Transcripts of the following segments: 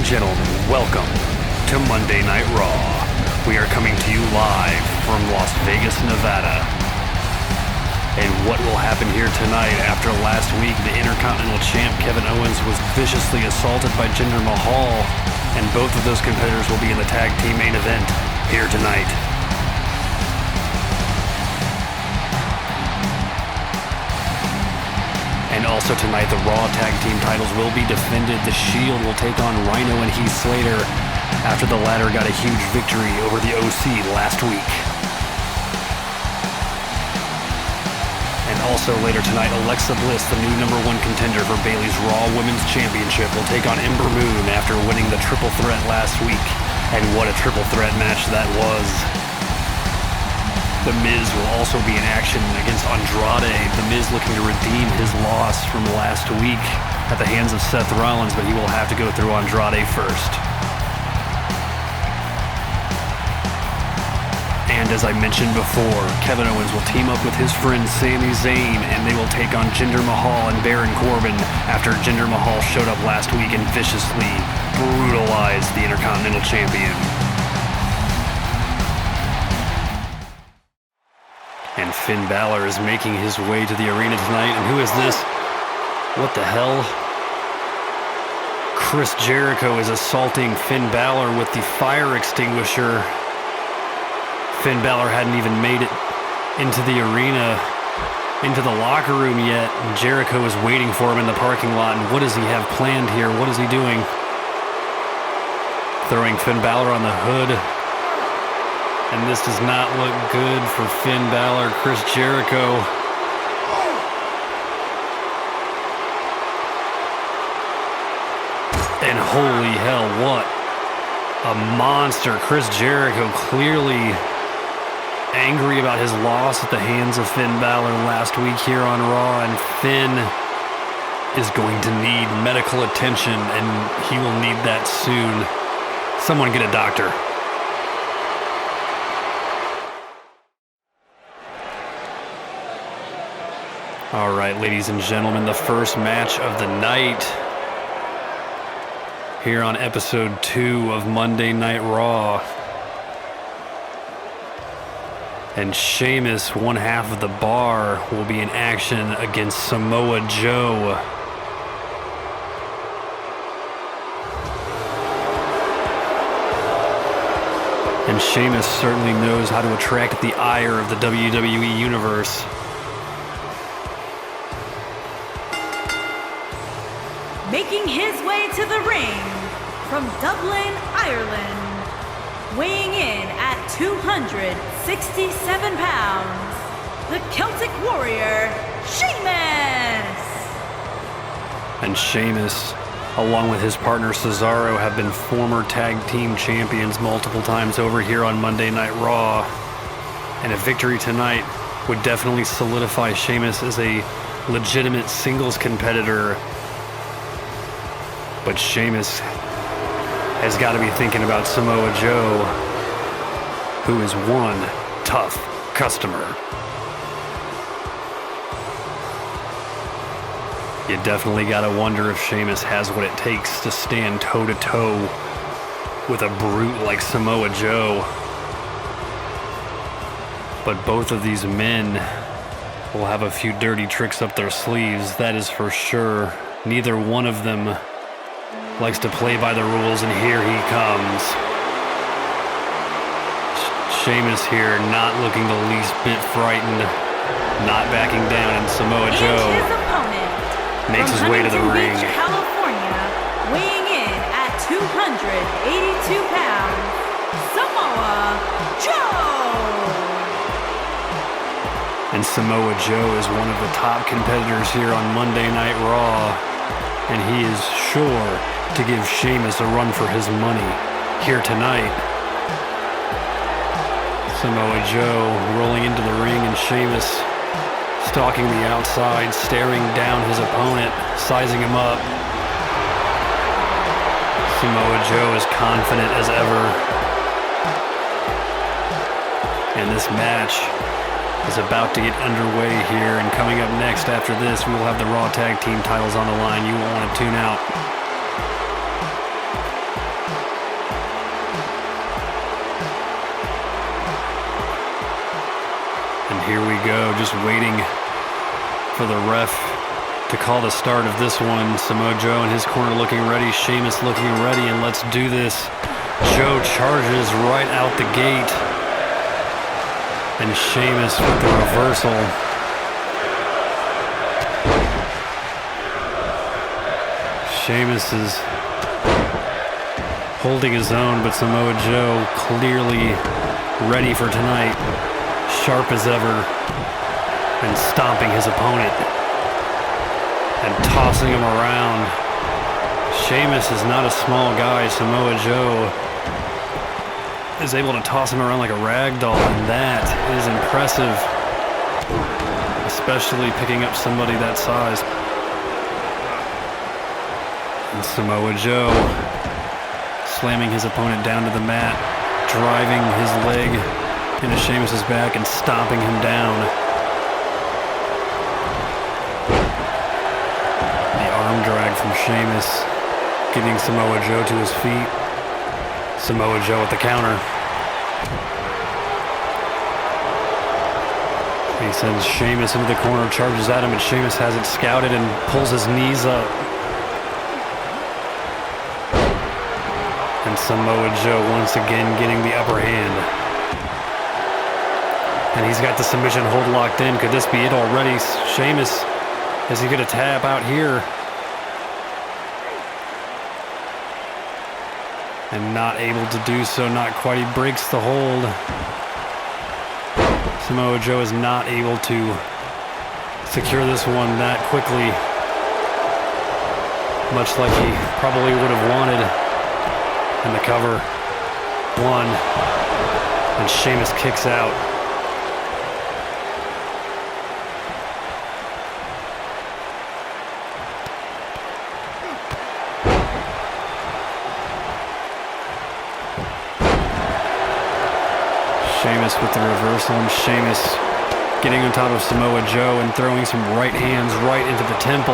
gentlemen, welcome to Monday Night Raw. We are coming to you live from Las Vegas, Nevada. And what will happen here tonight after last week, the Intercontinental Champ Kevin Owens was viciously assaulted by Jinder Mahal, and both of those competitors will be in the tag team main event here tonight. And also tonight, the Raw Tag Team titles will be defended. The Shield will take on Rhino and Heath Slater after the latter got a huge victory over the OC last week. And also later tonight, Alexa Bliss, the new #1 contender for Bayley's Raw Women's Championship, will take on Ember Moon after winning the triple threat last week. And what a triple threat match that was. The Miz will also be in action against Andrade. The Miz looking to redeem his loss from last week at the hands of Seth Rollins, but he will have to go through Andrade first. And as I mentioned before, Kevin Owens will team up with his friend Sami Zayn, and they will take on Jinder Mahal and Baron Corbin after Jinder Mahal showed up last week and viciously brutalized the Intercontinental Champion. And Finn Balor is making his way to the arena tonight. And who is this? What the hell? Chris Jericho is assaulting Finn Balor with the fire extinguisher. Finn Balor hadn't even made it into the arena, into the locker room yet. And Jericho is waiting for him in the parking lot. And what does he have planned here? What is he doing? Throwing Finn Balor on the hood. And this does not look good for Finn Balor, Chris Jericho. And holy hell, what a monster. Chris Jericho clearly angry about his loss at the hands of Finn Balor last week here on Raw. And Finn is going to need medical attention, and he will need that soon. Someone get a doctor. All right, ladies and gentlemen, the first match of the night here on episode 2 of Monday Night Raw. And Sheamus, one half of the Bar, will be in action against Samoa Joe. And Sheamus certainly knows how to attract the ire of the WWE Universe. Making his way to the ring from Dublin, Ireland, weighing in at 267 pounds, the Celtic Warrior, Sheamus! And Sheamus, along with his partner Cesaro, have been former tag team champions multiple times over here on Monday Night Raw. And a victory tonight would definitely solidify Sheamus as a legitimate singles competitor. But Sheamus has got to be thinking about Samoa Joe, who is one tough customer. You definitely got to wonder if Sheamus has what it takes to stand toe-to-toe with a brute like Samoa Joe. But both of these men will have a few dirty tricks up their sleeves, that is for sure. Neither one of them likes to play by the rules, and here he comes. Sheamus here, not looking the least bit frightened, not backing down, and Samoa Joe makes his way to the ring. Beach, California, weighing in at 282 pounds, Samoa Joe! And Samoa Joe is one of the top competitors here on Monday Night Raw, and he is sure to give Sheamus a run for his money here tonight. Samoa Joe rolling into the ring, and Sheamus stalking the outside, staring down his opponent, sizing him up. Samoa Joe is confident as ever. And this match is about to get underway here, and coming up next after this, we will have the Raw Tag Team titles on the line. You won't want to tune out. And here we go, just waiting for the ref to call the start of this one. Samoa Joe in his corner looking ready, Sheamus looking ready, and let's do this. Joe charges right out the gate. And Sheamus with the reversal. Sheamus is holding his own, but Samoa Joe clearly ready for tonight. Sharp as ever. And stomping his opponent. And tossing him around. Sheamus is not a small guy. Samoa Joe is able to toss him around like a rag doll, and that is impressive. Especially picking up somebody that size. And Samoa Joe slamming his opponent down to the mat, driving his leg into Sheamus's back and stomping him down. The arm drag from Sheamus, getting Samoa Joe to his feet. Samoa Joe at the counter. He sends Sheamus into the corner, charges at him, and Sheamus has it scouted and pulls his knees up. And Samoa Joe once again getting the upper hand. And he's got the submission hold locked in. Could this be it already? Sheamus, is he going to tap out here? And not able to do so, not quite. He breaks the hold. Samoa Joe is not able to secure this one that quickly. Much like he probably would have wanted. And the cover. One. And Sheamus kicks out. Sheamus with the reversal, and Sheamus getting on top of Samoa Joe and throwing some right hands right into the temple.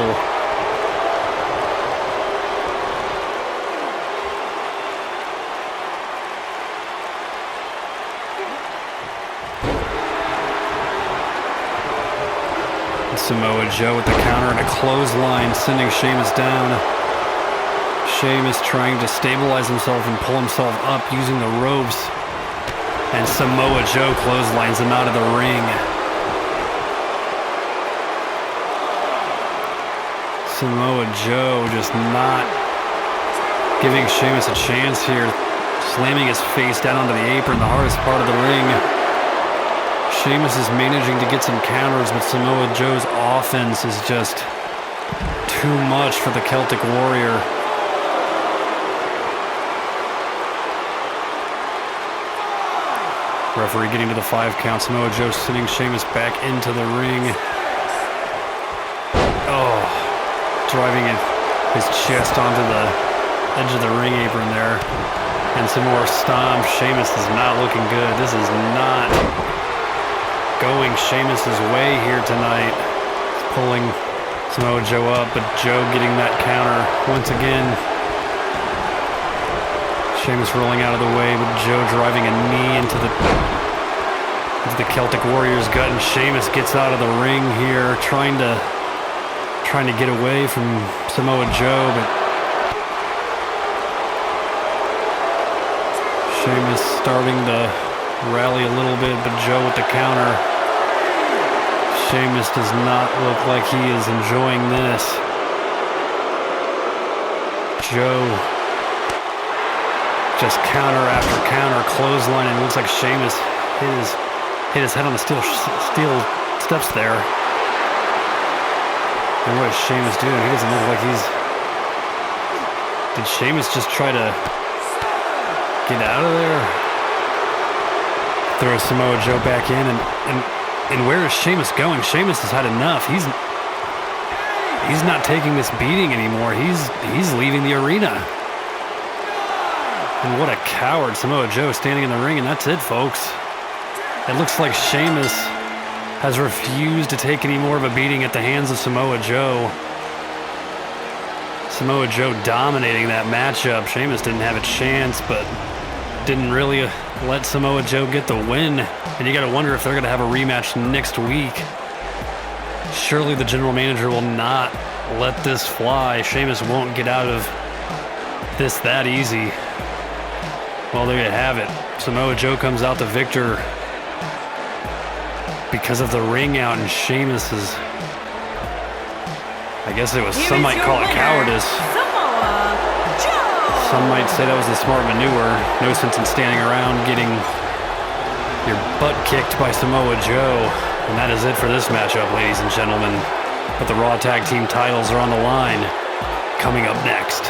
And Samoa Joe with the counter and a clothesline, sending Sheamus down. Sheamus trying to stabilize himself and pull himself up using the ropes. And Samoa Joe clotheslines him out of the ring. Samoa Joe just not giving Sheamus a chance here. Slamming his face down onto the apron, the hardest part of the ring. Sheamus is managing to get some counters, but Samoa Joe's offense is just too much for the Celtic Warrior. Referee getting to the 5 count. Samoa Joe sending Sheamus back into the ring. Oh, driving his chest onto the edge of the ring apron there. And some more stomp. Sheamus is not looking good. This is not going Sheamus's way here tonight. He's pulling Samoa Joe up, but Joe getting that counter once again. Sheamus rolling out of the way, but Joe driving a knee into the Celtic Warrior's gut, and Sheamus gets out of the ring here, trying to get away from Samoa Joe, but Sheamus starting to rally a little bit, but Joe with the counter. Sheamus does not look like he is enjoying this. Joe just counter after counter, clothesline, and it looks like Sheamus hit his head on the steel steps there. And what is Sheamus doing? He doesn't look like he's... Did Sheamus just try to get out of there? Throw Samoa Joe back in, and where is Sheamus going? Sheamus has had enough. He's not taking this beating anymore. He's leaving the arena. And what a coward. Samoa Joe standing in the ring, and that's it, folks. It looks like Sheamus has refused to take any more of a beating at the hands of Samoa Joe. Samoa Joe dominating that matchup. Sheamus didn't have a chance, but didn't really let Samoa Joe get the win. And you got to wonder if they're going to have a rematch next week. Surely the general manager will not let this fly. Sheamus won't get out of this that easy. Well, there you have it. Samoa Joe comes out the victor because of the ring out, and Sheamus's, I guess it was, some might call it cowardice. Some might say that was a smart maneuver. No sense in standing around getting your butt kicked by Samoa Joe. And that is it for this matchup, ladies and gentlemen. But the Raw Tag Team titles are on the line. Coming up next.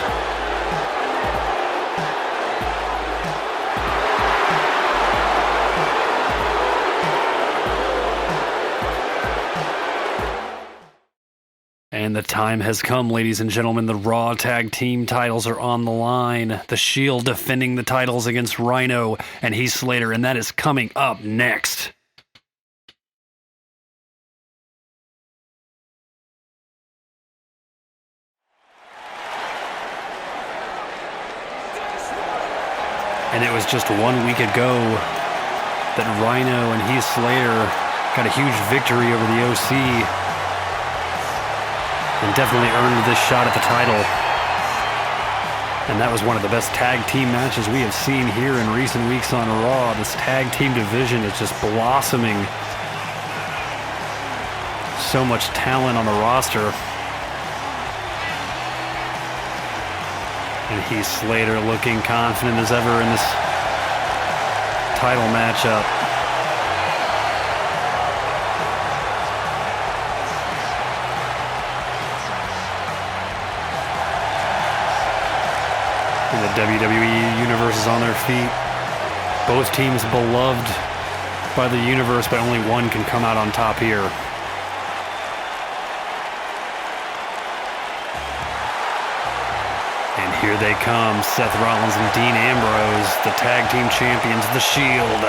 And the time has come, ladies and gentlemen. The Raw Tag Team titles are on the line. The Shield defending the titles against Rhino and Heath Slater, and that is coming up next. And it was just 1 week ago that Rhino and Heath Slater got a huge victory over the OC. And definitely earned this shot at the title. And that was one of the best tag team matches we have seen here in recent weeks on Raw. This tag team division is just blossoming. So much talent on the roster. And Heath Slater looking confident as ever in this title matchup. The WWE Universe is on their feet. Both teams beloved by the Universe, but only one can come out on top here. And here they come, Seth Rollins and Dean Ambrose, the tag team champions, the Shield.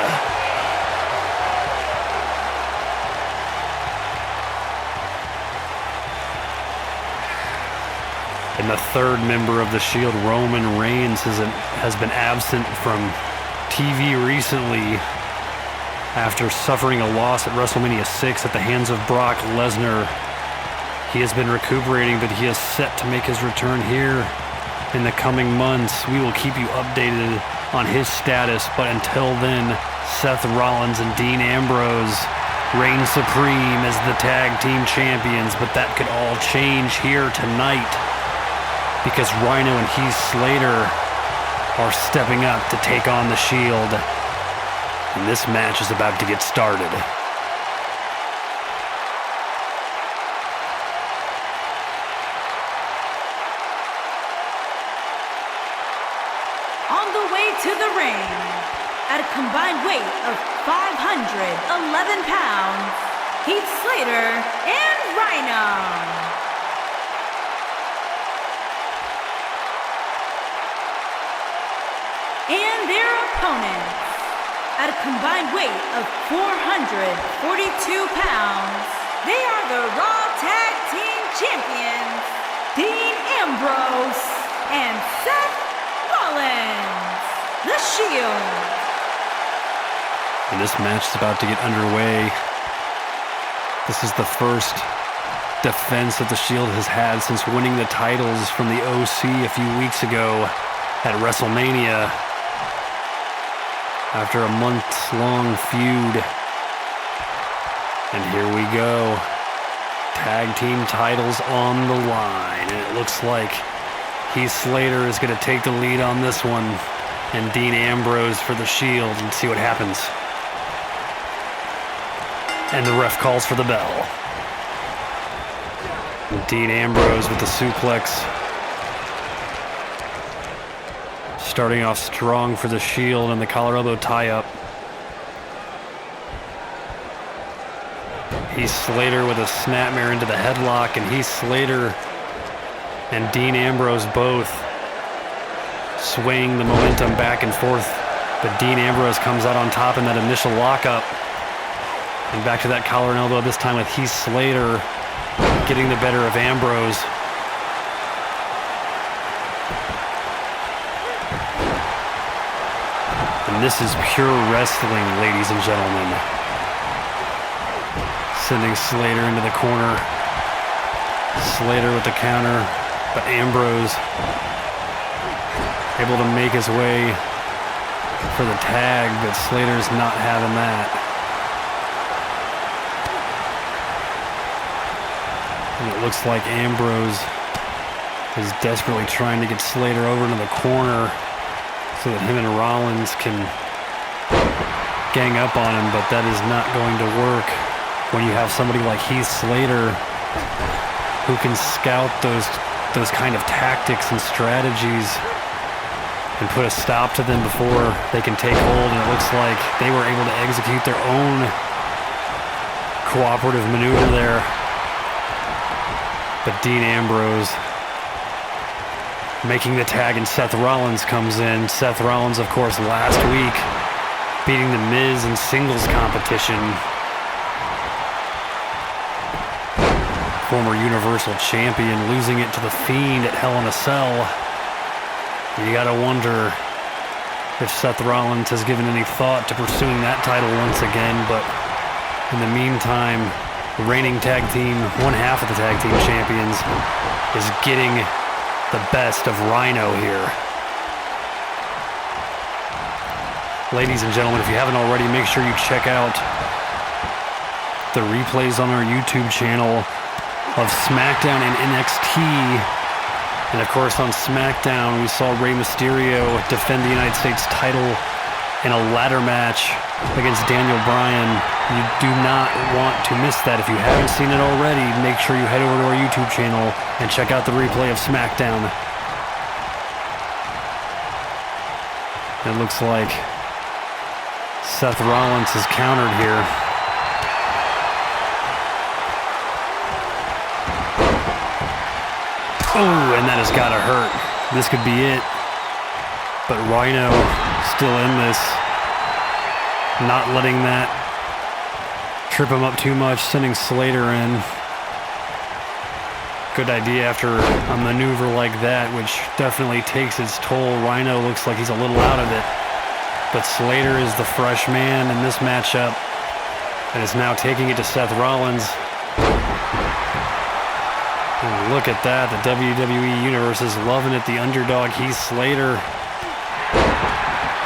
And the third member of the Shield, Roman Reigns, has been absent from TV recently after suffering a loss at WrestleMania 6 at the hands of Brock Lesnar. He has been recuperating, but he is set to make his return here in the coming months. We will keep you updated on his status, but until then, Seth Rollins and Dean Ambrose reign supreme as the tag team champions, but that could all change here tonight, because Rhino and Heath Slater are stepping up to take on the Shield. And this match is about to get started. On the way to the ring, at a combined weight of 511 pounds, Heath Slater and Rhino. And their opponents, at a combined weight of 442 pounds, they are the Raw Tag Team Champions, Dean Ambrose and Seth Rollins, the Shield. And this match is about to get underway. This is the first defense that the Shield has had since winning the titles from the OC a few weeks ago at WrestleMania. After a month-long feud. And here we go. Tag team titles on the line. And it looks like Heath Slater is going to take the lead on this one. And Dean Ambrose for the Shield, and see what happens. And the ref calls for the bell. And Dean Ambrose with the suplex. Starting off strong for the Shield and the collar elbow tie-up. Heath Slater with a snapmare into the headlock, and Heath Slater and Dean Ambrose both swaying the momentum back and forth. But Dean Ambrose comes out on top in that initial lockup. And back to that collar and elbow, this time with Heath Slater getting the better of Ambrose. And And this is pure wrestling, ladies and gentlemen. Sending Slater into the corner. Slater with the counter, but Ambrose able to make his way for the tag, but Slater's not having that. And it looks like Ambrose is desperately trying to get Slater over into the corner so that him and Rollins can gang up on him, but that is not going to work when you have somebody like Heath Slater who can scout those kind of tactics and strategies and put a stop to them before they can take hold. And it looks like they were able to execute their own cooperative maneuver there. But Dean Ambrose making the tag, and Seth Rollins comes in. Seth Rollins, of course, last week beating The Miz in singles competition. Former Universal Champion, losing it to The Fiend at Hell in a Cell. You gotta wonder if Seth Rollins has given any thought to pursuing that title once again, but in the meantime, the reigning tag team, one half of the tag team champions, is getting the best of Rhino here. Ladies and gentlemen, if you haven't already, make sure you check out the replays on our YouTube channel of SmackDown and NXT. And of course on SmackDown we saw Rey Mysterio defend the United States title in a ladder match against Daniel Bryan. You do not want to miss that. If you haven't seen it already, make sure you head over to our YouTube channel and check out the replay of SmackDown. It looks like Seth Rollins is countered here. Oh, and that has got to hurt. This could be it. But Rhino still in this. Not letting that trip him up too much, sending Slater in. Good idea after a maneuver like that, which definitely takes its toll. Rhino looks like he's a little out of it. But Slater is the fresh man in this matchup and is now taking it to Seth Rollins. And look at that, the WWE Universe is loving it. The underdog, Heath Slater.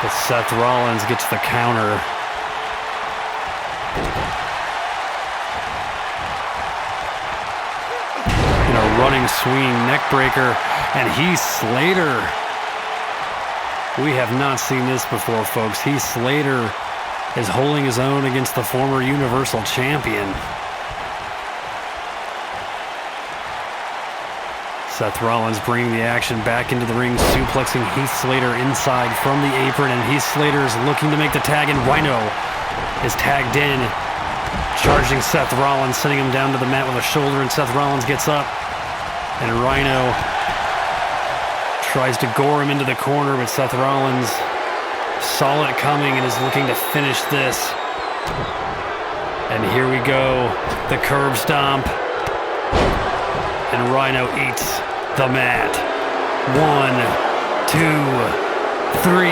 But Seth Rollins gets the counter. And a running swing neck breaker. And Heath Slater. We have not seen this before, folks. Heath Slater is holding his own against the former Universal Champion. Seth Rollins bringing the action back into the ring, suplexing Heath Slater inside from the apron, and Heath Slater is looking to make the tag, and Rhino is tagged in, charging Seth Rollins, sending him down to the mat with a shoulder, and Seth Rollins gets up, and Rhino tries to gore him into the corner, but Seth Rollins saw it coming and is looking to finish this. And here we go, the curb stomp. And Rhino eats the mat. 1, 2, 3.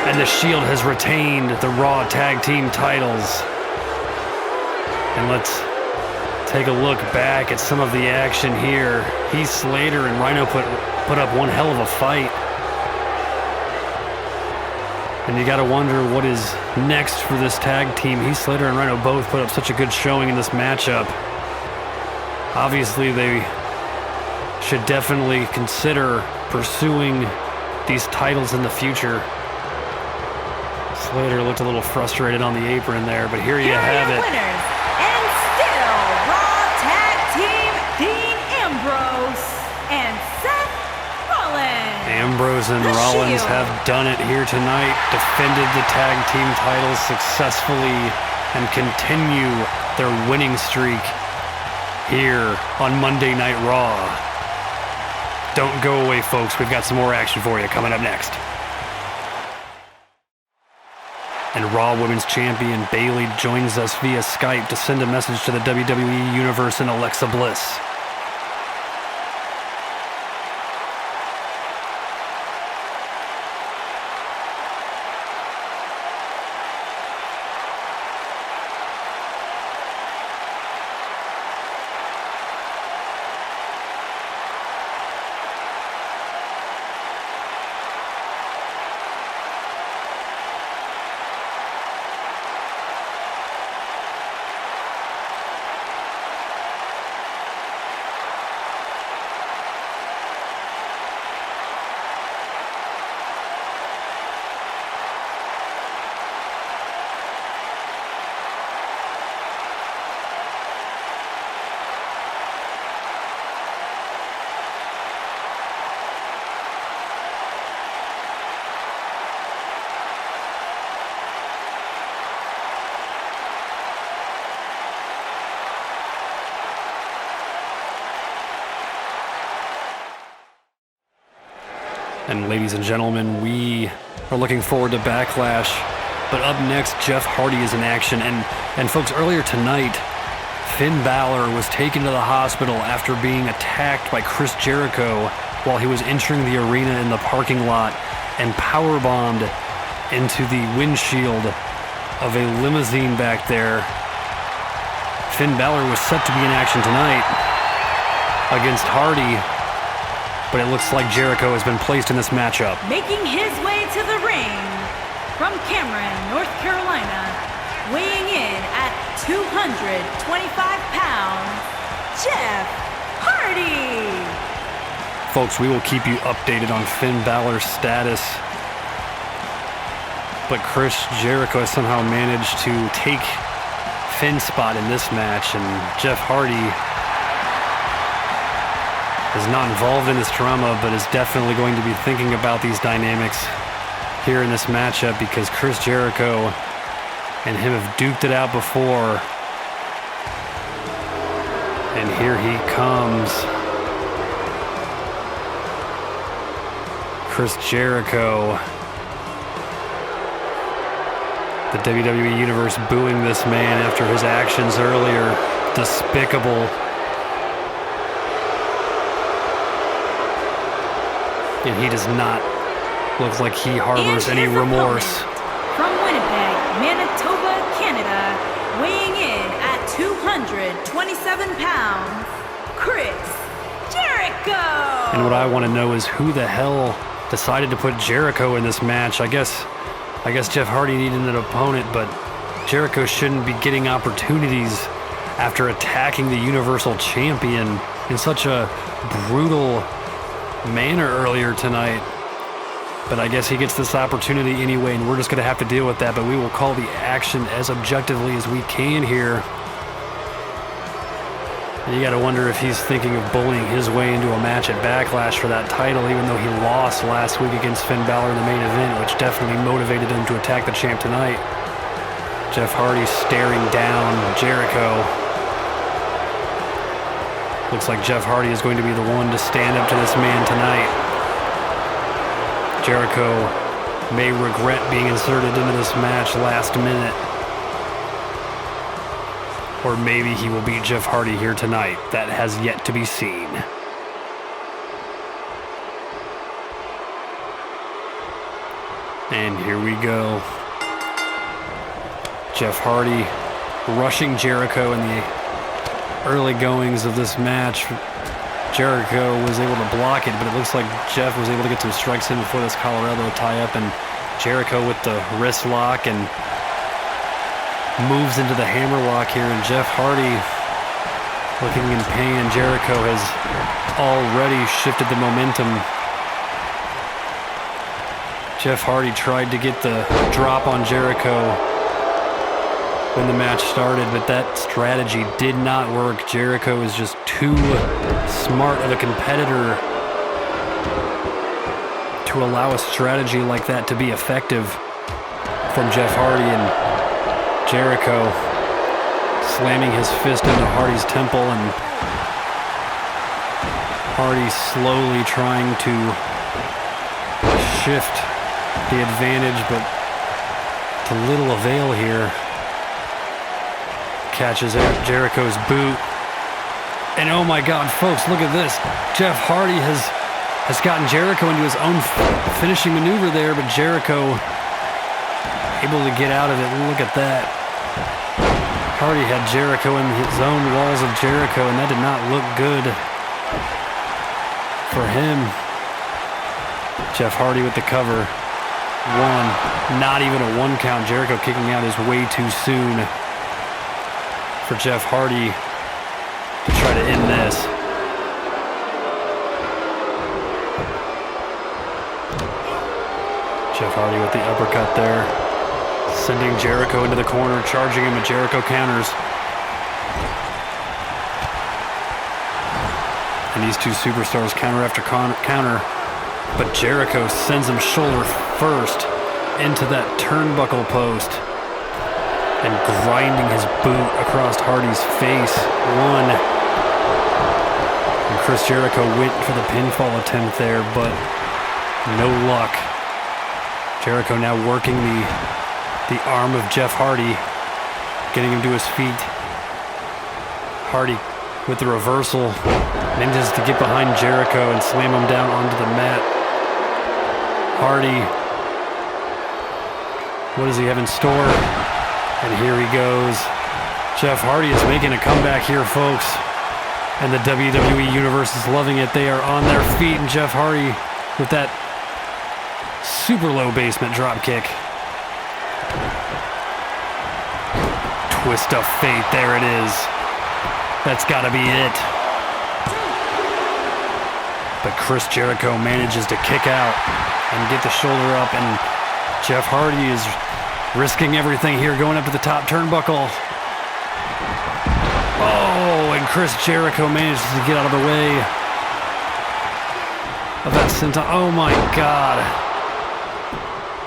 And the Shield has retained the Raw Tag Team titles. And let's take a look back at some of the action here. Heath Slater and Rhino put up one hell of a fight. And you gotta wonder what is next for this tag team. Heath Slater and Rhino both put up such a good showing in this matchup. Obviously, they should definitely consider pursuing these titles in the future. Slater looked a little frustrated on the apron there, but here you have it. Winners, and still Raw Tag Team, Dean Ambrose and Seth Rollins. Ambrose and Rollins have done it here tonight, defended the tag team titles successfully, and continue their winning streak here on Monday Night Raw. Don't go away, folks. We've got some more action for you coming up next. And Raw Women's Champion Bayley joins us via Skype to send a message to the WWE Universe and Alexa Bliss. And ladies and gentlemen, we are looking forward to Backlash. But up next, Jeff Hardy is in action. And folks, earlier tonight, Finn Balor was taken to the hospital after being attacked by Chris Jericho while he was entering the arena in the parking lot and powerbombed into the windshield of a limousine back there. Finn Balor was set to be in action tonight against Hardy, but it looks like Jericho has been placed in this matchup. Making his way to the ring from Cameron, North Carolina, weighing in at 225 pounds, Jeff Hardy. Folks, we will keep you updated on Finn Balor's status, but Chris Jericho has somehow managed to take Finn's spot in this match, and Jeff Hardy is not involved in this drama, but is definitely going to be thinking about these dynamics here in this matchup, because Chris Jericho and him have duked it out before. And here he comes. Chris Jericho. The WWE Universe booing this man after his actions earlier. Despicable. And he does not look like he harbors any remorse. From Winnipeg, Manitoba, Canada, weighing in at 227 pounds, Chris Jericho. And what I want to know is who the hell decided to put Jericho in this match. I guess Jeff Hardy needed an opponent, but Jericho shouldn't be getting opportunities after attacking the Universal Champion in such a brutal manner earlier tonight. But I guess he gets this opportunity anyway, and we're just going to have to deal with that. But we will call the action as objectively as we can here. And you got to wonder if he's thinking of bullying his way into a match at Backlash for that title, even though he lost last week against Finn Balor in the main event, which definitely motivated him to attack the champ tonight. Jeff Hardy staring down Jericho. Looks like Jeff Hardy is going to be the one to stand up to this man tonight. Jericho may regret being inserted into this match last minute. Or maybe he will beat Jeff Hardy here tonight. That has yet to be seen. And here we go. Jeff Hardy rushing Jericho in the early goings of this match. Jericho was able to block it, but it looks like Jeff was able to get some strikes in before this Colorado tie-up, and Jericho with the wrist lock and moves into the hammerlock here, and Jeff Hardy looking in pain. Jericho has already shifted the momentum. Jeff Hardy tried to get the drop on Jericho when the match started, but that strategy did not work. Jericho is just too smart of a competitor to allow a strategy like that to be effective from Jeff Hardy, and Jericho slamming his fist into Hardy's temple, and Hardy slowly trying to shift the advantage, but to little avail here. Catches Jericho's boot. And oh my God, folks, look at this. Jeff Hardy has gotten Jericho into his own finishing maneuver there, but Jericho able to get out of it. Look at that. Hardy had Jericho in his own walls of Jericho, and that did not look good for him. Jeff Hardy with the cover. One, not even a one count. Jericho kicking out is way too soon for Jeff Hardy to try to end this. Jeff Hardy with the uppercut there, sending Jericho into the corner, charging him with Jericho counters. And these two superstars counter after counter, but Jericho sends him shoulder first into that turnbuckle post and grinding his boot across Hardy's face. One. And Chris Jericho went for the pinfall attempt there, but No luck. Jericho now working the arm of Jeff Hardy, getting him to his feet. Hardy with the reversal manages to get behind Jericho and slam him down onto the mat. Hardy, what does he have in store? And here he goes. Jeff Hardy is making a comeback here, folks. And the WWE Universe is loving it. They are on their feet, and Jeff Hardy with that super low basement drop kick. Twist of fate, there it is. That's gotta be it. But Chris Jericho manages to kick out and get the shoulder up, and Jeff Hardy is risking everything here, going up to the top turnbuckle. Oh, and Chris Jericho manages to get out of the way of that senton. Oh my God.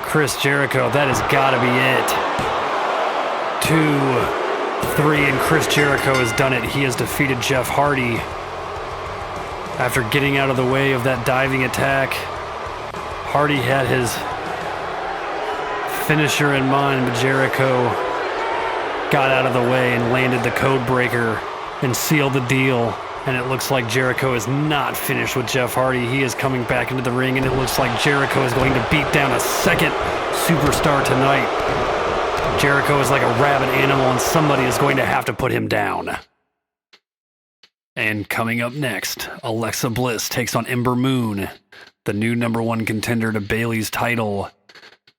Chris Jericho, that has gotta be it. 2, 3, and Chris Jericho has done it. He has defeated Jeff Hardy after getting out of the way of that diving attack. Hardy had his finisher in mind, but Jericho got out of the way and landed the code breaker and sealed the deal. And it looks like Jericho is not finished with Jeff Hardy. He is coming back into the ring, and it looks like Jericho is going to beat down a second superstar tonight. Jericho is like a rabid animal, and somebody is going to have to put him down. And coming up next, Alexa Bliss takes on Ember Moon. The new #1 contender to Bayley's title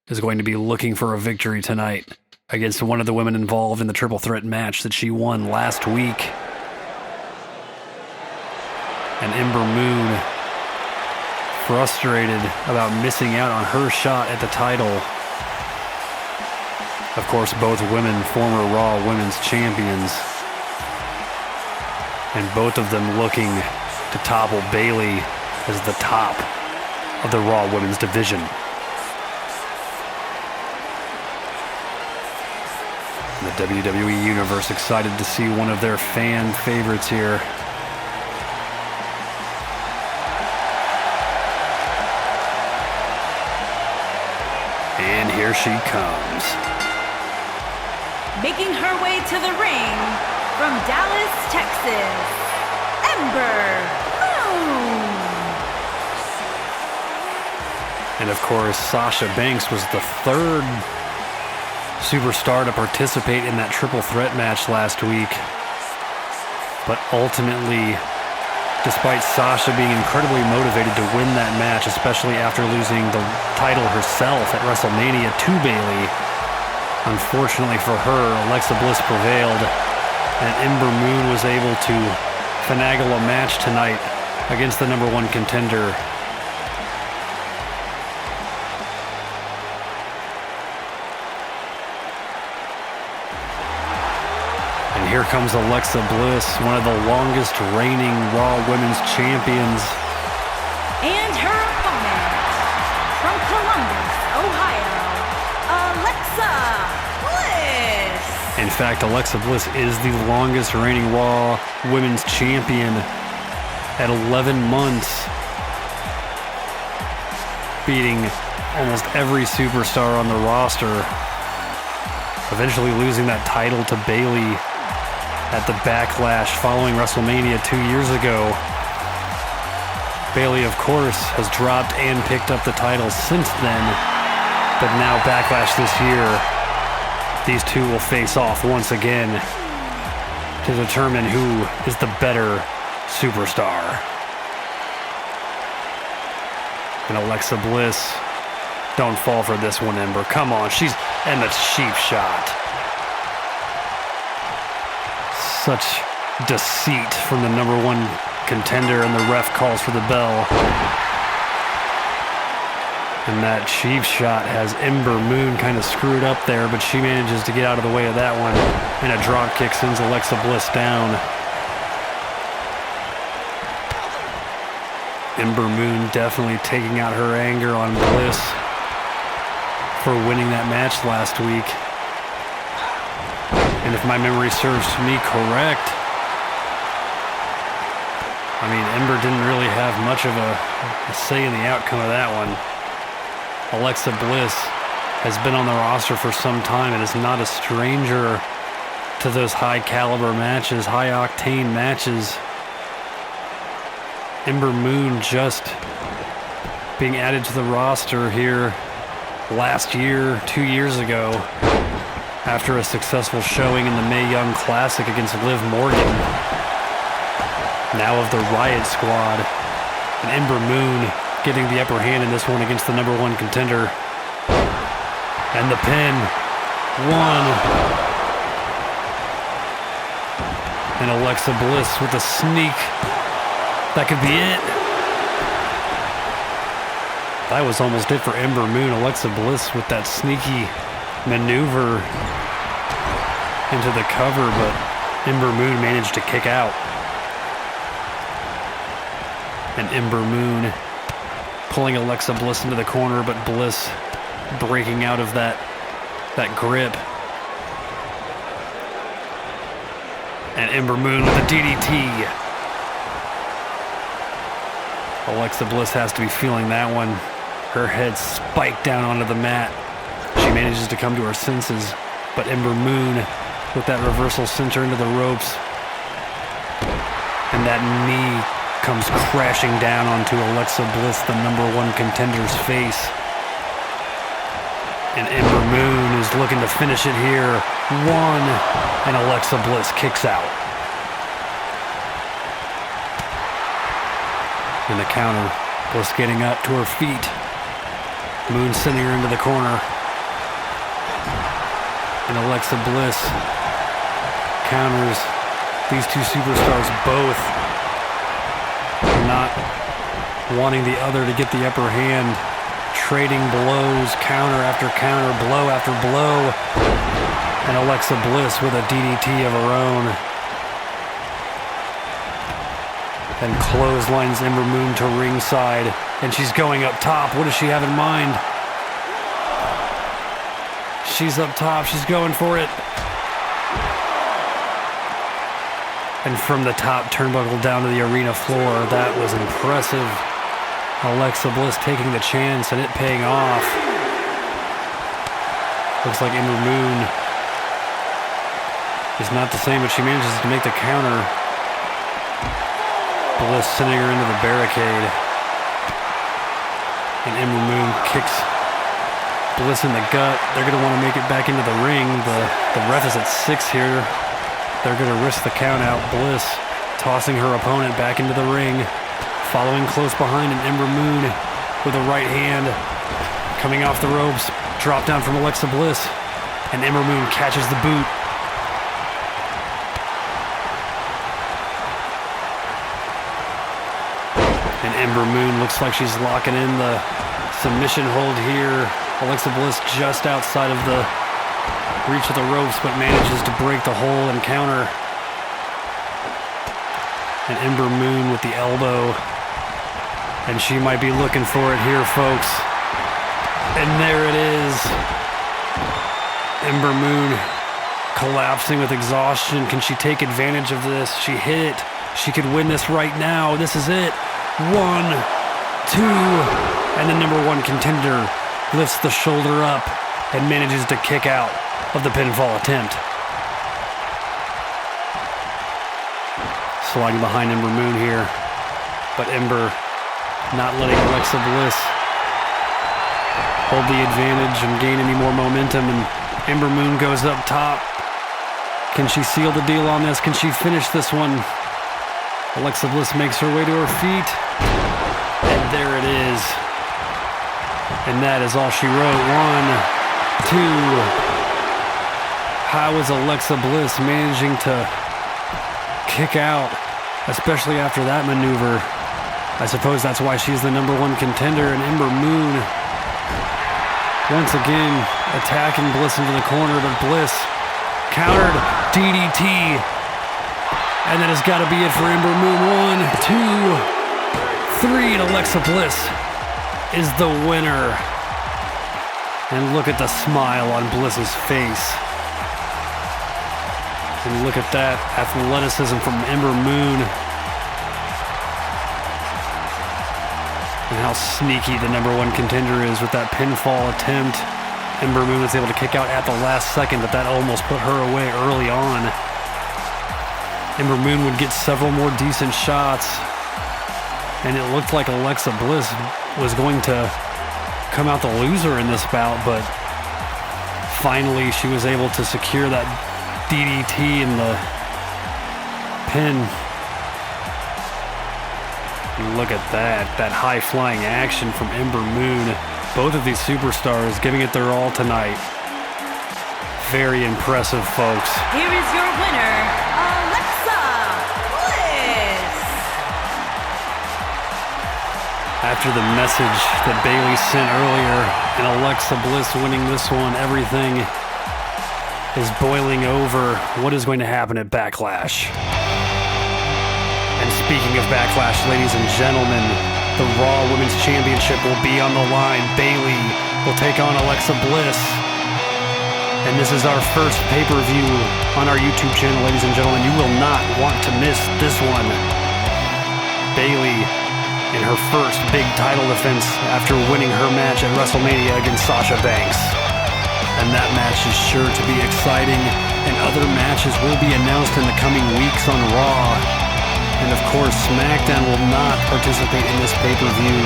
is going to be looking for a victory tonight against one of the women involved in the triple threat match that she won last week. And Ember Moon, frustrated about missing out on her shot at the title. Of course, both women, former Raw Women's Champions. And both of them looking to topple Bayley as the top of the Raw Women's division. And the WWE Universe excited to see one of their fan favorites here. And here she comes. Making her way to the ring from Dallas, Texas, Ember Moon. And of course, Sasha Banks was the third superstar to participate in that triple threat match last week. But ultimately, despite Sasha being incredibly motivated to win that match, especially after losing the title herself at WrestleMania to Bayley, unfortunately for her, Alexa Bliss prevailed, and Ember Moon was able to finagle a match tonight against the #1 contender. And here comes Alexa Bliss, one of the longest reigning Raw Women's Champions. And her opponent, from Columbus, Ohio, Alexa Bliss. In fact, Alexa Bliss is the longest reigning Raw Women's Champion at 11 months, beating almost every superstar on the roster, eventually losing that title to Bayley at the Backlash following WrestleMania 2 years ago. Bayley, of course, has dropped and picked up the title since then, but now Backlash this year, these two will face off once again to determine who is the better superstar. And Alexa Bliss, don't fall for this one, Ember. Come on, and the cheap shot. Such deceit from the #1 contender, and the ref calls for the bell. And that cheap shot has Ember Moon kind of screwed up there, but she manages to get out of the way of that one. And a drop kick sends Alexa Bliss down. Ember Moon definitely taking out her anger on Bliss for winning that match last week. And if my memory serves me correct, I mean, Ember didn't really have much of a say in the outcome of that one. Alexa Bliss has been on the roster for some time and is not a stranger to those high-caliber matches, high-octane matches. Ember Moon just being added to the roster here last year, 2 years ago, after a successful showing in the Mae Young Classic against Liv Morgan, now of the Riot Squad, and Ember Moon getting the upper hand in this one against the number one contender. And the pin, one. And Alexa Bliss with a sneak. That could be it. That was almost it for Ember Moon. Alexa Bliss with that sneaky maneuver into the cover, but Ember Moon managed to kick out. And Ember Moon pulling Alexa Bliss into the corner, but Bliss breaking out of that grip. And Ember Moon with a DDT. Alexa Bliss has to be feeling that one. Her head spiked down onto the mat. She manages to come to her senses, but Ember Moon with that reversal center into the ropes. And that knee comes crashing down onto Alexa Bliss, the number one contender's face. And Ember Moon is looking to finish it here. One, and Alexa Bliss kicks out. In the counter, Bliss getting up to her feet. Moon sending her into the corner. And Alexa Bliss counters these two superstars both, not wanting the other to get the upper hand, trading blows, counter after counter, blow after blow, and Alexa Bliss with a DDT of her own, and clotheslines Ember Moon to ringside, and she's going up top. What does she have in mind? She's up top, she's going for it. And from the top turnbuckle down to the arena floor, that was impressive. Alexa Bliss taking the chance and it paying off. Looks like Ember Moon is not the same, but she manages to make the counter. Bliss sending her into the barricade. And Ember Moon kicks Bliss in the gut. They're going to want to make it back into the ring. The ref is at 6 here. They're going to risk the count out. Bliss tossing her opponent back into the ring. Following close behind, and Ember Moon with a right hand coming off the ropes. Drop down from Alexa Bliss. And Ember Moon catches the boot. And Ember Moon looks like she's locking in the submission hold here. Alexa Bliss just outside of the reach of the ropes, but manages to break the hole and counter. And Ember Moon with the elbow. And she might be looking for it here, folks. And there it is. Ember Moon collapsing with exhaustion. Can she take advantage of this? She hit it. She could win this right now. This is it. 1, 2, and the number one contender lifts the shoulder up and manages to kick out of the pinfall attempt. Sliding behind Ember Moon here, but Ember not letting Alexa Bliss hold the advantage and gain any more momentum, and Ember Moon goes up top. Can she seal the deal on this? Can she finish this one? Alexa Bliss makes her way to her feet, and there it is. And that is all she wrote. 1, 2. How is Alexa Bliss managing to kick out, especially after that maneuver? I suppose that's why she's the number one contender. And Ember Moon once again attacking Bliss into the corner, but Bliss countered DDT. And that has got to be it for Ember Moon. 1, 2, 3, and Alexa Bliss is the winner. And look at the smile on Bliss's face. And look at that athleticism from Ember Moon. how sneaky the number one contender is with that pinfall attempt. Ember Moon was able to kick out at the last second, but that almost put her away early on. Ember Moon would get several more decent shots, and it looked like Alexa Bliss was going to come out the loser in this bout, but finally she was able to secure that DDT and the pin. Look at that high-flying action from Ember Moon. Both of these superstars giving it their all tonight. Very impressive, folks. Here is your winner, Alexa Bliss. After the message that Bayley sent earlier and Alexa Bliss winning this one, everything is boiling over. What is going to happen at Backlash? And speaking of Backlash, ladies and gentlemen, the Raw Women's Championship will be on the line. Bayley will take on Alexa Bliss. And this is our first pay-per-view on our YouTube channel, ladies and gentlemen. You will not want to miss this one. Bayley in her first big title defense after winning her match at WrestleMania against Sasha Banks. And that match is sure to be exciting, and other matches will be announced in the coming weeks on Raw. And of course, SmackDown will not participate in this pay-per-view,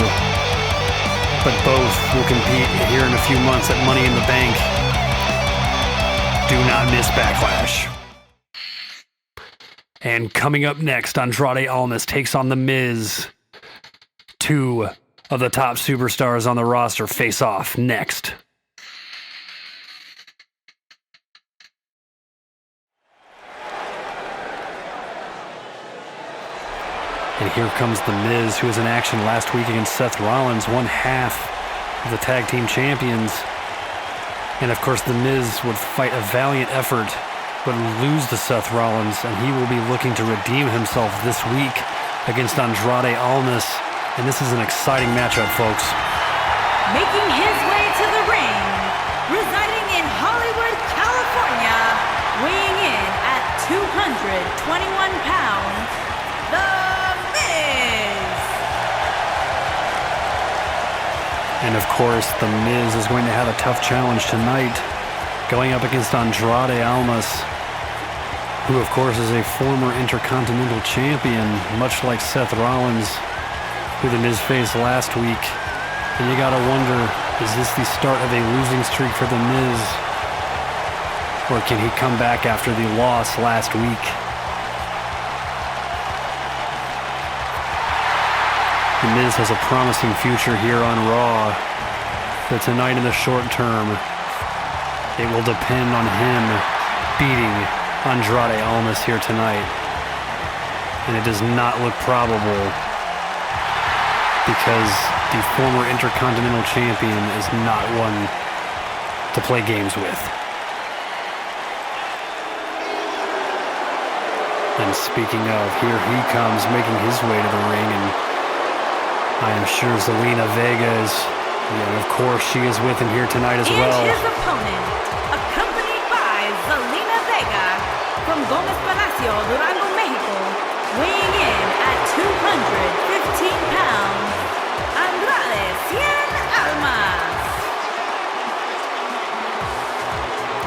but both will compete here in a few months at Money in the Bank. Do not miss Backlash. And coming up next, Andrade Almas takes on The Miz. Two of the top superstars on the roster face off next. And here comes The Miz, who was in action last week against Seth Rollins, one half of the tag team champions. And of course, The Miz would fight a valiant effort, but lose to Seth Rollins, and he will be looking to redeem himself this week against Andrade Almas. And this is an exciting matchup, folks. Making his way to the ring, residing in Hollywood, California, weighing in at 221 pounds, The Miz. And of course, The Miz is going to have a tough challenge tonight, going up against Andrade Almas, who of course is a former Intercontinental Champion, much like Seth Rollins, who The Miz faced last week. And you gotta wonder, is this the start of a losing streak for The Miz? Or can he come back after the loss last week? The Miz has a promising future here on Raw, but tonight in the short term, it will depend on him beating Andrade Almas here tonight. And it does not look probable, because the former Intercontinental Champion is not one to play games with. And speaking of, here he comes, making his way to the ring, and I am sure Zelina Vega is, and of course she is with him here tonight as well. And his opponent, accompanied by Zelina Vega from Gomez Palacio, Durango, Mexico, weighing in at 215 pounds, Andrade Cien Almas.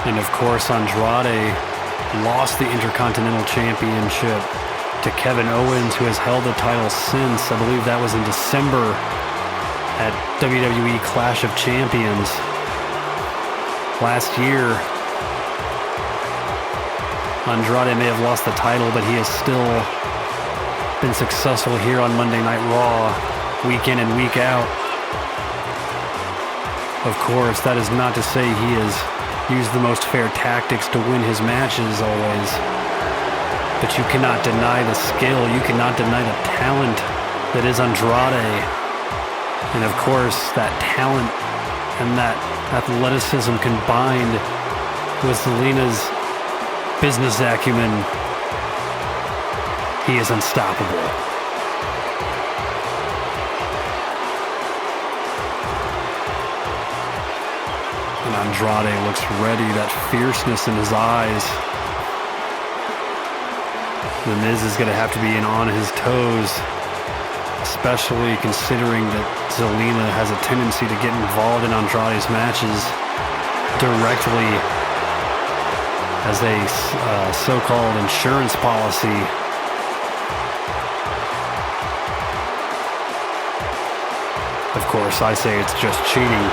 And of course, Andrade lost the Intercontinental Championship to Kevin Owens, who has held the title since, I believe that was in December at WWE Clash of Champions. Last year, Andrade may have lost the title, but he has still been successful here on Monday Night Raw, week in and week out. Of course, that is not to say he has used the most fair tactics to win his matches always. But you cannot deny the skill, you cannot deny the talent that is Andrade. And of course, that talent and that athleticism combined with Zelina's business acumen, he is unstoppable. And Andrade looks ready, that fierceness in his eyes. The Miz is going to have to be on his toes especially considering that Zelina has a tendency to get involved in Andrade's matches directly as a so-called insurance policy. Of course, I say it's just cheating.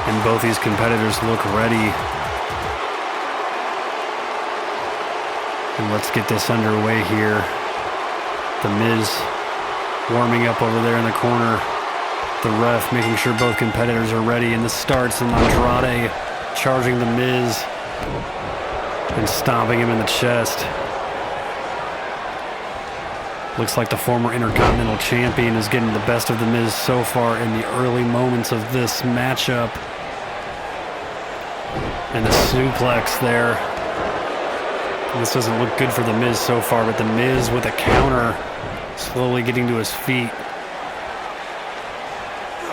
And both these competitors look ready. And let's get this underway here. The Miz warming up over there in the corner. The ref making sure both competitors are ready. And this starts, and Andrade charging the Miz and stomping him in the chest. Looks like the former Intercontinental Champion is getting the best of the Miz so far in the early moments of this matchup. And the suplex there. This doesn't look good for the Miz so far, but the Miz with a counter, slowly getting to his feet.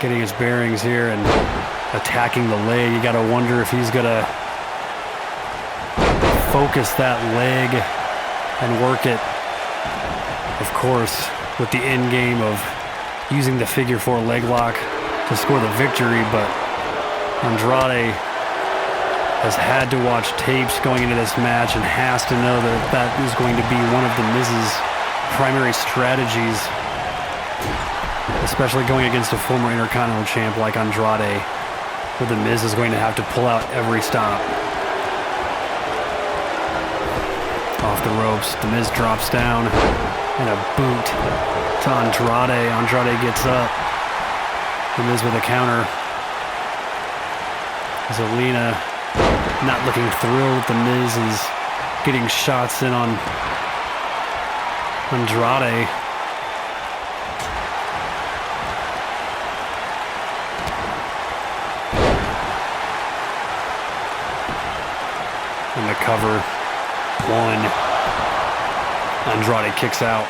Getting his bearings here and attacking the leg. You gotta wonder if he's gonna focus that leg and work it. Of course, with the end game of using the figure 4 leg lock to score the victory, but Andrade has had to watch tapes going into this match and has to know that that is going to be one of the Miz's primary strategies, especially going against a former Intercontinental champ like Andrade, where the Miz is going to have to pull out every stop. Off the ropes, the Miz drops down, and a boot to Andrade. Andrade gets up. The Miz with a counter. Zelina not looking thrilled. The Miz is getting shots in on Andrade. And the cover. 1. Andrade kicks out.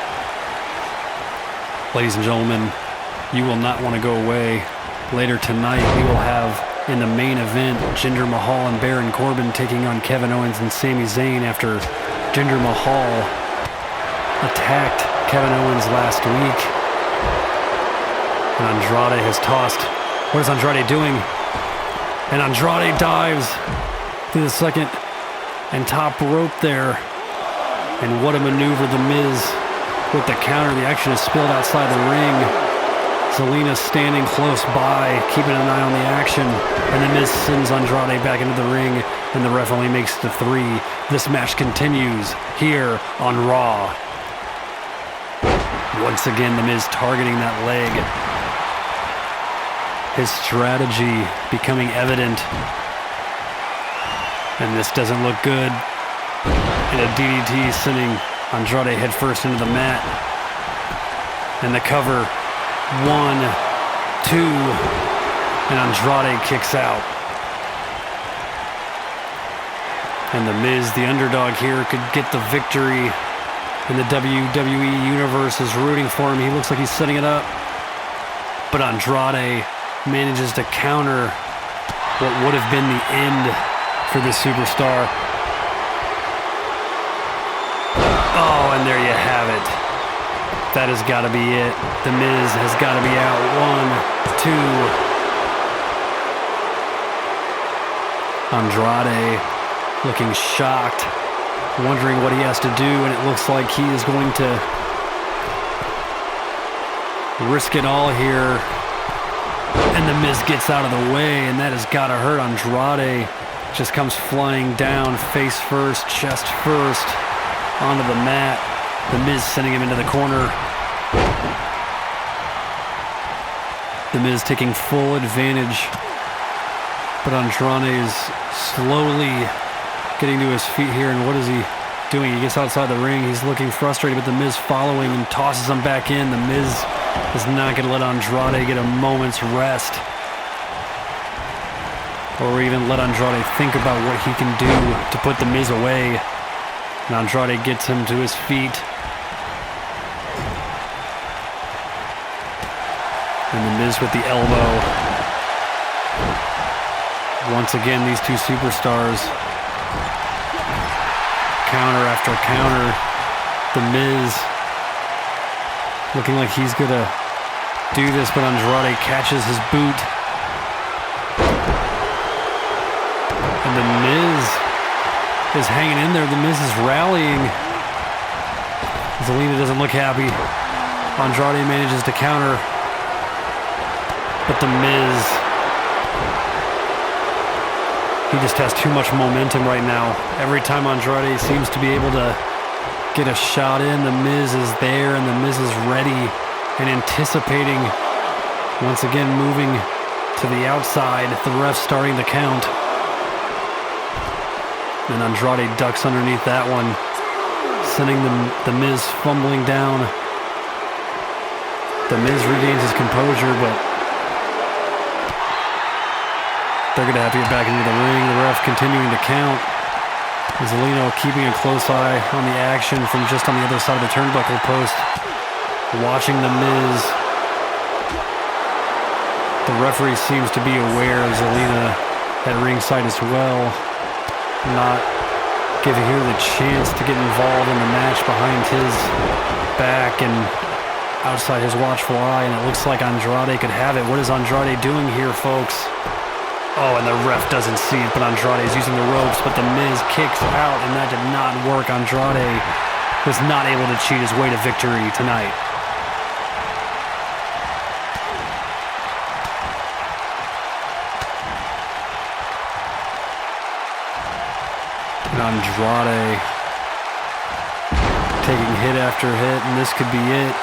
Ladies and gentlemen, you will not want to go away. Later tonight, we will have in the main event Jinder Mahal and Baron Corbin taking on Kevin Owens and Sami Zayn after Jinder Mahal attacked Kevin Owens last week. And Andrade has tossed. What is Andrade doing? And Andrade dives to the second and top rope there. And what a maneuver, the Miz with the counter. The action is spilled outside the ring. Zelina standing close by, keeping an eye on the action. And the Miz sends Andrade back into the ring, and the ref only makes the 3. This match continues here on Raw. Once again, the Miz targeting that leg. His strategy becoming evident. And this doesn't look good. And a DDT sending Andrade headfirst into the mat. And the cover. 1, 2. And Andrade kicks out. And the Miz, the underdog here, could get the victory. And the WWE Universe is rooting for him. He looks like he's setting it up. But Andrade manages to counter what would have been the end for the superstar. Oh, and there you have it. That has got to be it. The Miz has got to be out. 1, 2. Andrade looking shocked, wondering what he has to do, and it looks like he is going to risk it all here. And the Miz gets out of the way, and that has got to hurt. Andrade just comes flying down, face first, chest first, onto the mat. The Miz sending him into the corner. The Miz taking full advantage. But Andrade is slowly getting to his feet here. And what is he doing? He gets outside the ring. He's looking frustrated, but the Miz following and tosses him back in. The Miz is not going to let Andrade get a moment's rest. Or even let Andrade think about what he can do to put the Miz away. And Andrade gets him to his feet. And the Miz with the elbow. Once again, these two superstars counter after counter. The Miz looking like he's going to do this, but Andrade catches his boot. And the Miz is hanging in there. The Miz is rallying. Zelina doesn't look happy. Andrade manages to counter. But the Miz, he just has too much momentum right now. Every time Andrade seems to be able to get a shot in, the Miz is there and the Miz is ready and anticipating. Once again moving to the outside. The ref's starting to count. And Andrade ducks underneath that one, sending the Miz fumbling down. The Miz regains his composure, but they're going to have to get back into the ring. The ref continuing to count. Zelina keeping a close eye on the action from just on the other side of the turnbuckle post, watching the Miz. The referee seems to be aware of Zelina at ringside as well, not giving her the chance to get involved in the match behind his back and outside his watchful eye, and it looks like Andrade could have it. What is Andrade doing here, folks? Oh, and the ref doesn't see it, but Andrade is using the ropes, but the Miz kicks out, and that did not work. Andrade was not able to cheat his way to victory tonight. And Andrade taking hit after hit, and this could be it.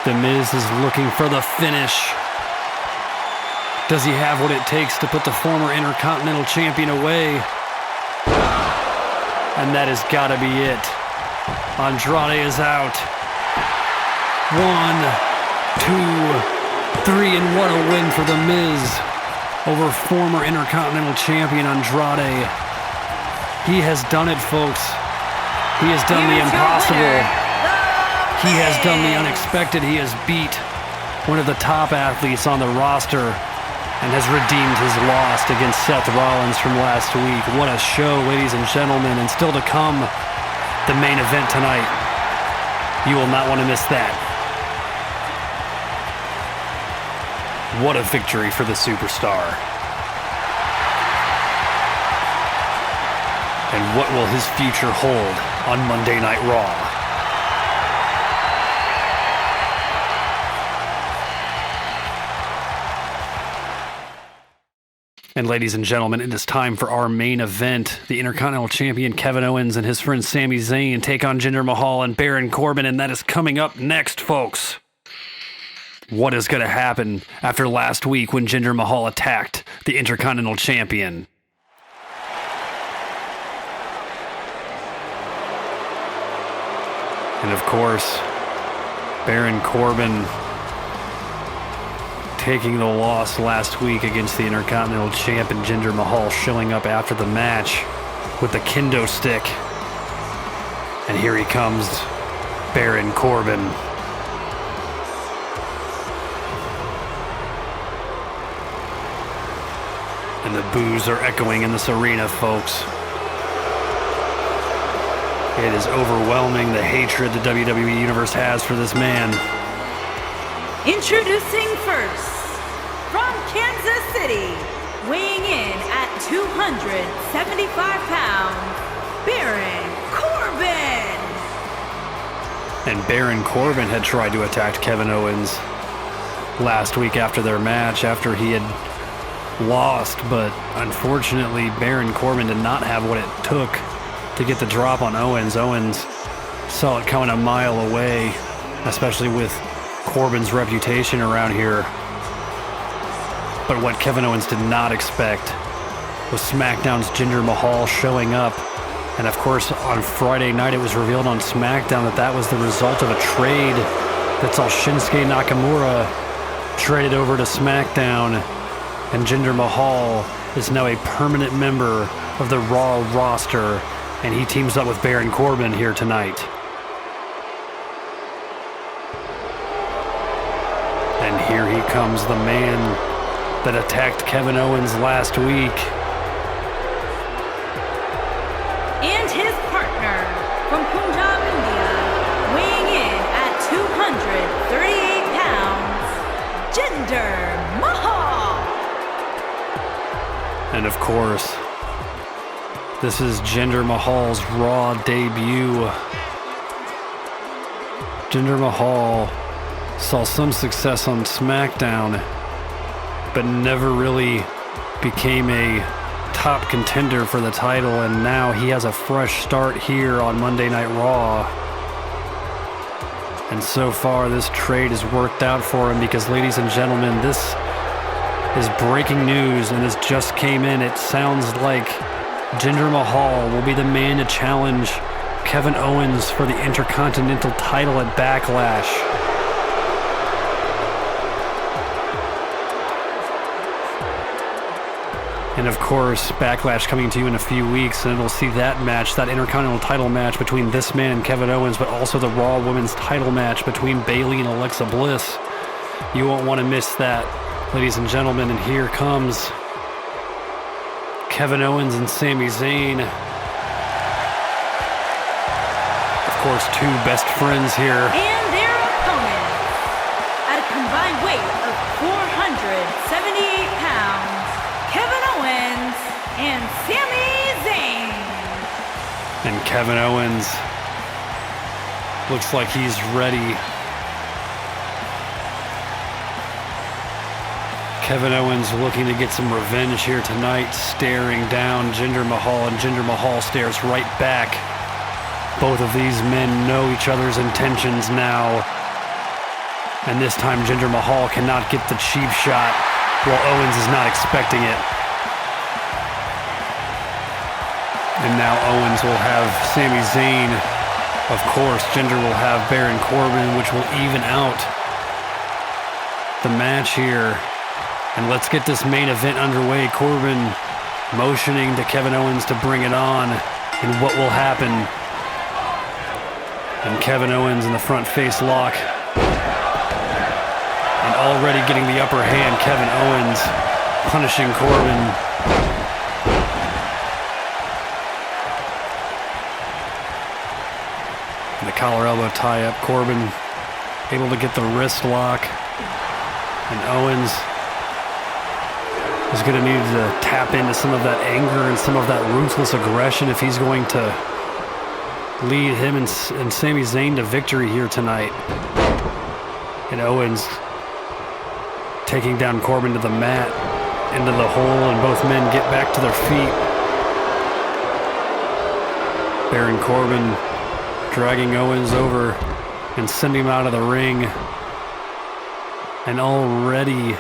The Miz is looking for the finish. Does he have what it takes to put the former Intercontinental Champion away? And that has got to be it. Andrade is out. 1, 2, 3, and what a win for The Miz over former Intercontinental Champion Andrade. He has done it, folks. He has done the impossible. He has done the unexpected. He has beat one of the top athletes on the roster and has redeemed his loss against Seth Rollins from last week. What a show, ladies and gentlemen. And still to come, the main event tonight. You will not want to miss that. What a victory for the superstar. And what will his future hold on Monday Night Raw? And ladies and gentlemen, it is time for our main event. The Intercontinental Champion Kevin Owens and his friend Sami Zayn take on Jinder Mahal and Baron Corbin, and that is coming up next, folks. What is going to happen after last week when Jinder Mahal attacked the Intercontinental Champion? And of course, Baron Corbin taking the loss last week against the Intercontinental Champ, and Jinder Mahal showing up after the match with the kendo stick. And here he comes, Baron Corbin. And the boos are echoing in this arena, folks. It is overwhelming, the hatred the WWE Universe has for this man. Introducing first, from Kansas City, weighing in at 275 pounds, Baron Corbin. And Baron Corbin had tried to attack Kevin Owens last week after their match, after he had lost, but unfortunately Baron Corbin did not have what it took to get the drop on Owens. Owens saw it coming a mile away, especially with Corbin's reputation around here. But what Kevin Owens did not expect was SmackDown's Jinder Mahal showing up. And of course, on Friday night, it was revealed on SmackDown that that was the result of a trade that saw Shinsuke Nakamura traded over to SmackDown. And Jinder Mahal is now a permanent member of the Raw roster, and he teams up with Baron Corbin here tonight. And here he comes, the man that attacked Kevin Owens last week. And his from Punjab, India, weighing in at 238 pounds, Jinder Mahal. And of course, this is Jinder Mahal's Raw debut. Jinder Mahal saw some success on SmackDown, but never really became a top contender for the title, and now he has a fresh start here on Monday Night Raw. And so far, this trade has worked out for him because, ladies and gentlemen, this is breaking news, and this just came in. It sounds like Jinder Mahal will be the man to challenge Kevin Owens for the Intercontinental title at Backlash. And of course, Backlash coming to you in a few weeks, and it'll see that match, that Intercontinental title match between this man and Kevin Owens, but also the Raw Women's title match between Bayley and Alexa Bliss. You won't want to miss that, ladies and gentlemen, and here comes Kevin Owens and Sami Zayn. Of course, two best friends here. And their opponents, at a combined weight of 478 pounds, Kevin Owens and Sami Zayn. And Kevin Owens looks like he's ready. Kevin Owens looking to get some revenge here tonight, staring down Jinder Mahal, and Jinder Mahal stares right back. Both of these men know each other's intentions now. And this time Jinder Mahal cannot get the cheap shot, while Owens is not expecting it. And now Owens will have Sami Zayn. Of course, Jinder will have Baron Corbin, which will even out the match here. And let's get this main event underway. Corbin motioning to Kevin Owens to bring it on. And what will happen? And Kevin Owens in the front face lock. And already getting the upper hand, Kevin Owens punishing Corbin. And the collar elbow tie up. Corbin able to get the wrist lock. And Owens is going to need to tap into some of that anger and some of that ruthless aggression if he's going to lead him and Sami Zayn to victory here tonight. And Owens taking down Corbin to the mat, into the hole, and both men get back to their feet. Baron Corbin dragging Owens over and sending him out of the ring. And already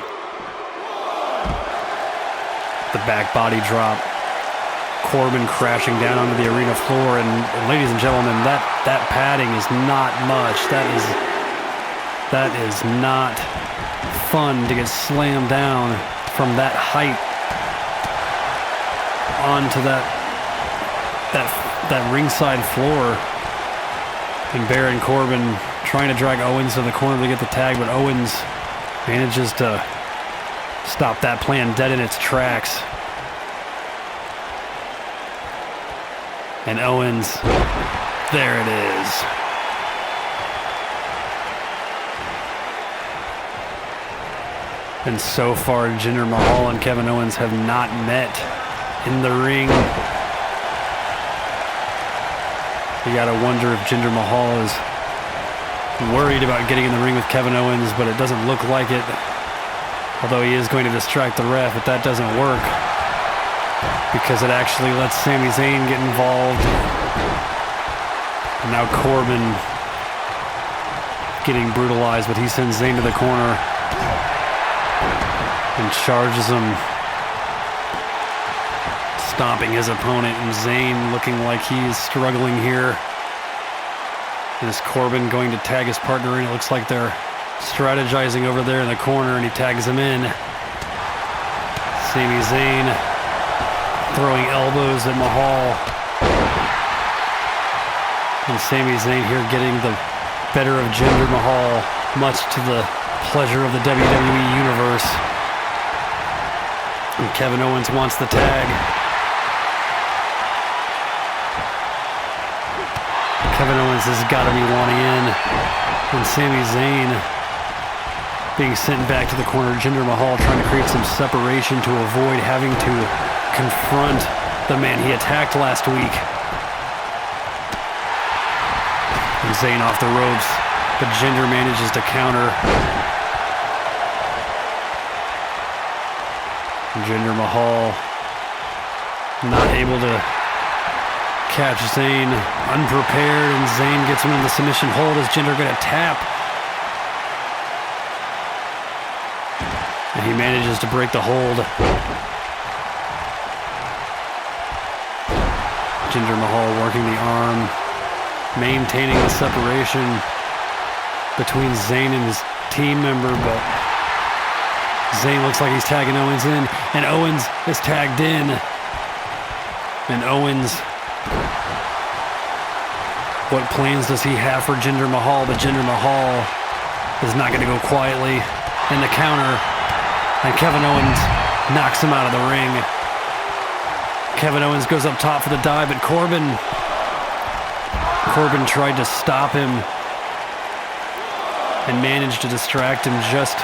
the back body drop. Corbin crashing down onto the arena floor, and ladies and gentlemen, that padding is not much. That is not fun to get slammed down from that height onto that ringside floor. And Baron Corbin trying to drag Owens to the corner to get the tag, but Owens manages to stop that plan dead in its tracks. And Owens, there it is. And so far, Jinder Mahal and Kevin Owens have not met in the ring. You gotta wonder if Jinder Mahal is worried about getting in the ring with Kevin Owens, but it doesn't look like it. Although he is going to distract the ref, but that doesn't work, because it actually lets Sami Zayn get involved. And now Corbin getting brutalized, but he sends Zayn to the corner and charges him, stomping his opponent, and Zayn looking like he's struggling here. And is Corbin going to tag his partner in? It looks like they're strategizing over there in the corner, and he tags him in. Sami Zayn throwing elbows at Mahal. And Sami Zayn here getting the better of Jinder Mahal, much to the pleasure of the WWE Universe. And Kevin Owens wants the tag. Kevin Owens has got to be wanting in. And Sami Zayn being sent back to the corner. Jinder Mahal trying to create some separation to avoid having to confront the man he attacked last week. And Zayn off the ropes, but Jinder manages to counter. Jinder Mahal not able to catch Zayn, unprepared, and Zayn gets him in the submission hold. Is Jinder going to tap? And he manages to break the hold. Jinder Mahal working the arm, maintaining the separation between Zayn and his team member, but Zayn looks like he's tagging Owens in, and Owens is tagged in. And Owens, what plans does he have for Jinder Mahal? But Jinder Mahal is not going to go quietly. In the counter, and Kevin Owens knocks him out of the ring. Kevin Owens goes up top for the dive, but Corbin tried to stop him and managed to distract him just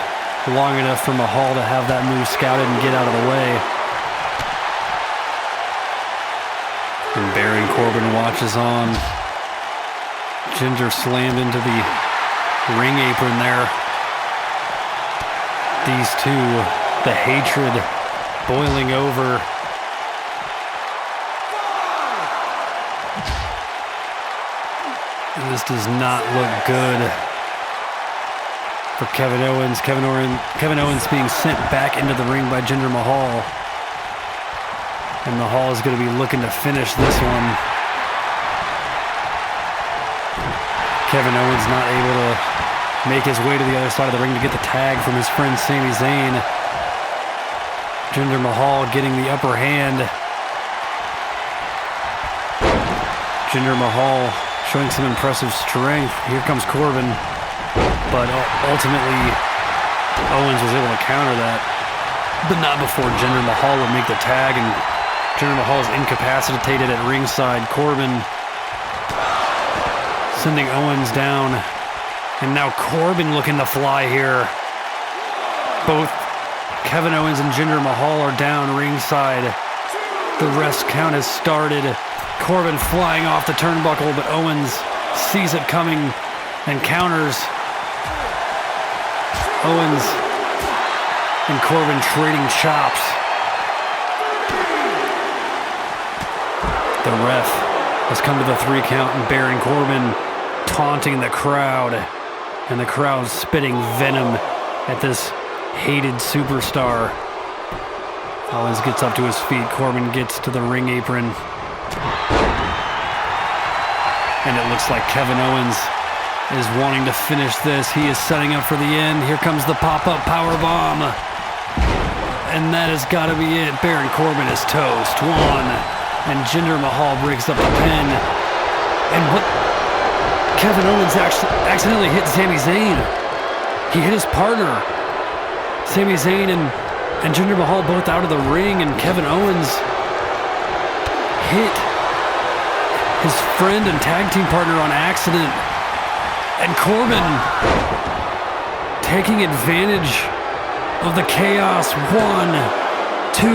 long enough for Mahal to have that move scouted and get out of the way. And Baron Corbin watches on. Jinder slammed into the ring apron there. These two, the hatred boiling over. This does not look good for Kevin Owens. Kevin Owens being sent back into the ring by Jinder Mahal. And Mahal is going to be looking to finish this one. Kevin Owens not able to make his way to the other side of the ring to get the tag from his friend Sami Zayn. Jinder Mahal getting the upper hand. Jinder Mahal showing some impressive strength. Here comes Corbin. But ultimately, Owens was able to counter that. But not before Jinder Mahal would make the tag, and Jinder Mahal is incapacitated at ringside. Corbin sending Owens down. And now Corbin looking to fly here. Both Kevin Owens and Jinder Mahal are down ringside. The rest count has started. Corbin flying off the turnbuckle, but Owens sees it coming and counters. Owens and Corbin trading chops. The ref has come to the 3 count, and Baron Corbin taunting the crowd, and the crowd spitting venom at this hated superstar. Owens gets up to his feet. Corbin gets to the ring apron. And it looks like Kevin Owens is wanting to finish this. He is setting up for the end. Here comes the pop-up powerbomb. And that has got to be it. Baron Corbin is toast. 1. And Jinder Mahal breaks up the pin. And what? Kevin Owens accidentally hit Sami Zayn. He hit his partner. Sami Zayn and Jinder Mahal both out of the ring, and Kevin Owens hit his friend and tag team partner on accident. And Corbin taking advantage of the chaos. 1, 2,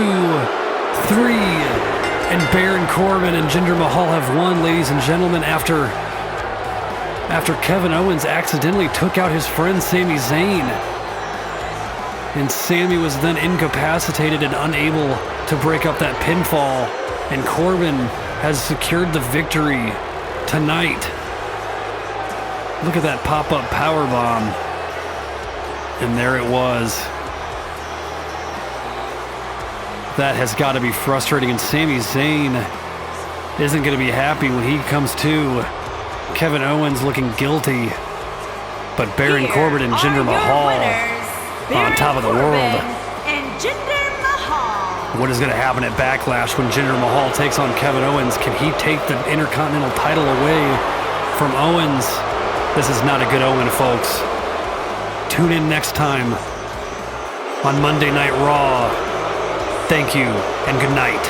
3. And Baron Corbin and Jinder Mahal have won, ladies and gentlemen, after Kevin Owens accidentally took out his friend Sami Zayn. And Sami was then incapacitated and unable to break up that pinfall. And Corbin has secured the victory tonight. Look at that pop-up powerbomb. And there it was. That has got to be frustrating, and Sami Zayn isn't going to be happy when he comes to. Kevin Owens looking guilty, but Baron Corbin and Jinder Mahal on top of the world. And Jinder Mahal. What is going to happen at Backlash when Jinder Mahal takes on Kevin Owens? Can he take the Intercontinental title away from Owens? This is not a good omen, folks. Tune in next time on Monday Night Raw. Thank you and good night.